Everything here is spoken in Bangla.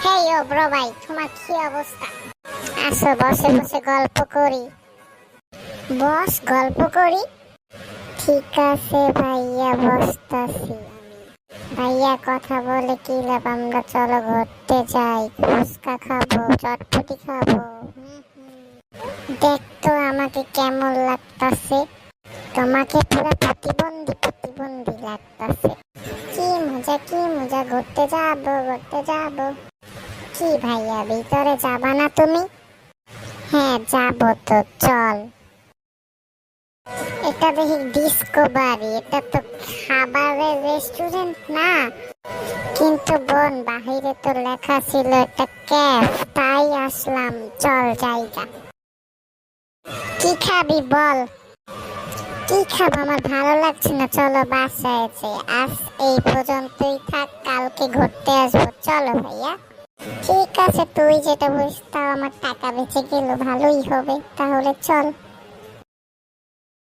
হেই ও ব্রো ভাই, তোমার কি অবস্থা? আসো বসে বসে গল্প করি। বস, গল্প করি। ঠিক আছে ভাইয়া, বসতাছি আমি। ভাইয়া কথা বলে কি লাভ, আমরা চলো ঘুরতে যাই, ফুচকা খাবো, চটপটি খাবো। দেখ তো আমাকে কেমন লাগতাছে। তোমাকে পুরো প্রতিবন্ধী প্রতিবন্ধী লাগতাছে। কি মজা কি মজা, ঘুরতে যাবো ঘুরতে যাবো। কি ভাইয়া, ভিতরে যাবা না তুমি? হ্যাঁ যাবো তো, চল। এটা দেখি ডিস্কো বাড়ি, এটা তো খাবারের রেস্টুরেন্ট না। কিন্তু বোন, বাহিরে তো লেখা ছিল এটা ক্যাফ, তাই আসলাম। চল জায়গা। কি খাবি বল? কি খাবো, আমার ভালো লাগছে না, চলো বাসায় যাই। আজ এই পর্যন্তই থাক, কালকে ঘুরতে আসবো। চলো ভাইয়া। ঠিক আছে, তুই যেটা বলিস, তাও আমার টাকা বেঁচে গেল, ভালোই হবে তাহলে, চল।